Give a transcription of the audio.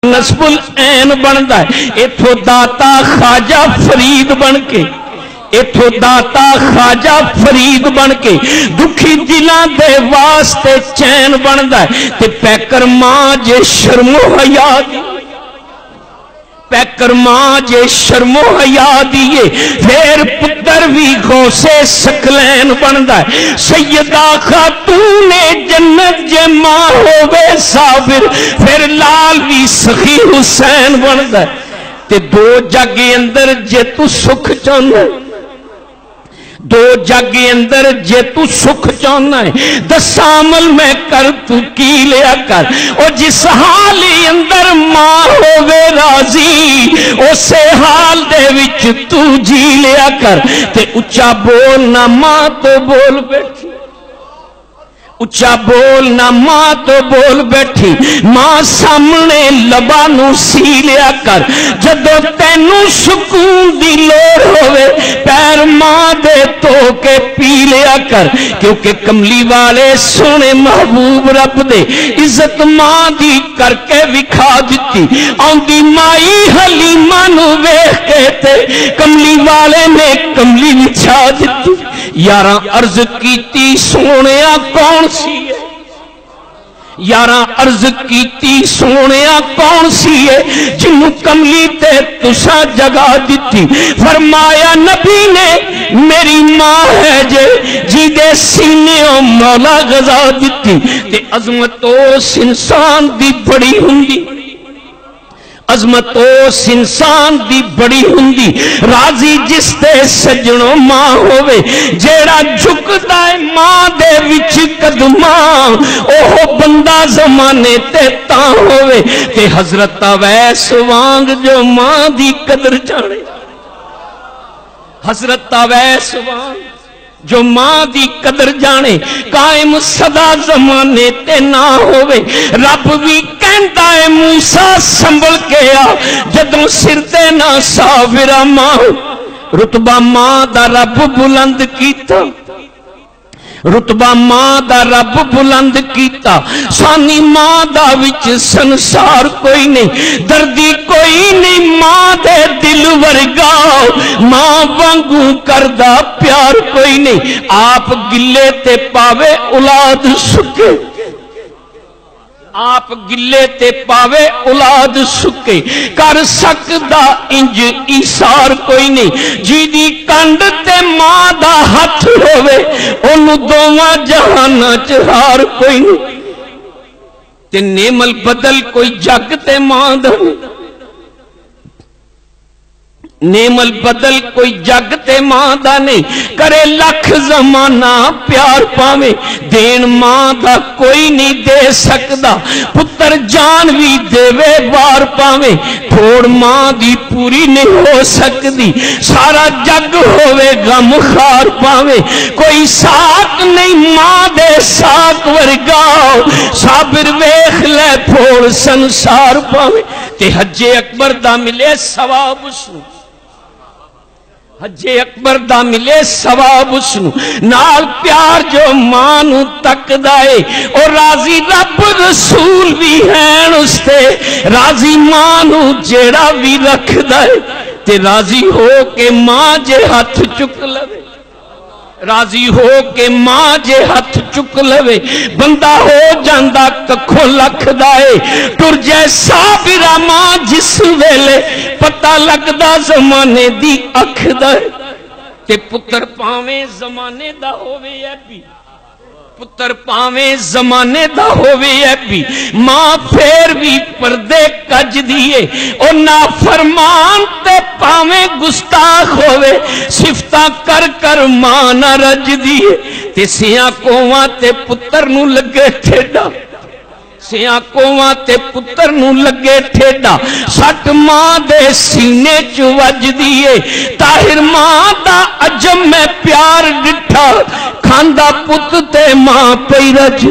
نسب العین بنتا ہے، اتھو داتا خواجہ فرید بن کے، اتھو داتا خواجہ فرید بن کے دکھی دلاں دے واسطے چین بنتا ہے، تے پیکر ماں جے شرم و حیا دی، پیکر ماں جے شرم و حیا دیے، پھر پتر بھی غوثے ثقلین بندا ہے، سیدہ خاتون جنت جے ماں ہووے صابر، پھر لال بھی سخی حسین بندا ہے، تے دو جگ اندر جے تو سکھ چاہنا ہے، دو جگ اندر جے تو سکھ چاہنا ہے، دس عمل میں کر تو کی لیا کر، او جس حالی اندر ماں ہووے راضی، اسے حال دے وچ تو جی لیا کر، تے اچھا بول نہ ماں تو بول بیٹھی، اچھا بول نہ ماں تو بول بیٹھی، ماں سامنے لبانو سی لیا کر، جدو تینو سکون دی لوڑ ہوئے پیر ماں دے تو کے پی لیا کر، کیونکہ کملی والے سونے محبوب رب دے عزت ماں دی کر کے وکھا دیتی، آن دی مائی حلیمہ نو ویخ کے تے کملی والے نے کملی وچھا دیتی، یاراں عرض کیتی سونیا کون سی ہے، یاراں عرض کیتی سونیا کون سی ہے، جنہوں کملی تے تسا جگہ دیتی، فرمایا نبی نے میری ماں ہے جے جی دے سینیوں مولا غذا دیتی، تے عظمت اس انسان دی بڑی ہندی، عظمت اس انسان دی بڑی ہندی، راضی جس دے سجنوں ماں ہوئے، جیڑا جھکتا ہے ماں دے وچ قدماں، اوہ بندہ زمانے تے تاں ہوئے، تے حضرت اویس وانگ جو ماں دی قدر جانے، حضرت اویس وانگ جو ماں دی قدر جانے، قائم صدا زمانے تے نہ ہوئے، رب بھی کہندا ہے موسیٰ سنبھل کے آ، جدوں سر تے نہ صابرہ ماں، رتبہ ماں دا رب بلند کیتا، رتبہ ماں دا رب بلند کیتا، سانی ماں دا وچ سنسار کوئی نہیں، دردی کوئی نہیں ماں دے دل ورگا، ماں وانگو کردہ پیار کوئی نہیں، آپ گلے تے پاوے اولاد سکے، آپ گلے تے پاوے اولاد سکے، کر سکدا انج ایثار کوئی نہیں، جی دی کنڈ تے ماں دا ہاتھ ہوئے، انہوں دوواں جہانا چہار کوئی نہیں، تے نعم البدل کوئی جگ تے ماں دا نہیں، نعم البدل کوئی جگ تے ماں دا نہیں، کرے لکھ زمانہ پیار پاوے، دین ماں دا کوئی نہیں دے سکدا، پتر جان بھی دے وے بار پاوے، تھوڑ ماں دی پوری نہیں ہو سکدی، سارا جگ ہوئے غم خار پاوے، کوئی ساتھ نہیں ماں دے ساتھ ورگاؤ، صابر ویخ لے پھوڑ سنسار پاوے، تے حج اکبر دا ملے ثواب اسنو، حج اکبر دا ملے ثواب اسنو، نال پیار جو مانو تک دائے، اور راضی رب رسول بھی ہیں اس تے، راضی مانو جیڑا بھی رکھ دائے، تے راضی ہو کے ماں جے ہاتھ چک لوے، راضی ہو کے ماں جے ہاتھ چک لوے، بندہ ہو جاندہ ککھو لکھ دائے، ٹر جے صابرہ ماں جس ویلے، پتہ لگدا زمانے دی اکھ دائے، تے پتر پاویں زمانے دا ہووے ہے بھی، پتر پاویں زمانے دا ہووے ہے بھی، ماں پھر بھی پردے کج دیئے، اور نافرمان تے پاویں گستاخ ہووے، صفتہ کر کر ماں نہ رج دیئے، تے سیاں کوواں تے پتر نو لگے ٹھیڈا، سیاں کوواں تے پتر نو لگے ٹھیڈا، سٹ ماں دے سینے چ وج دیئے، طاہر ماں دا عجم میں پیار ڈٹھا، کھاندا پت تے ماں پئی رج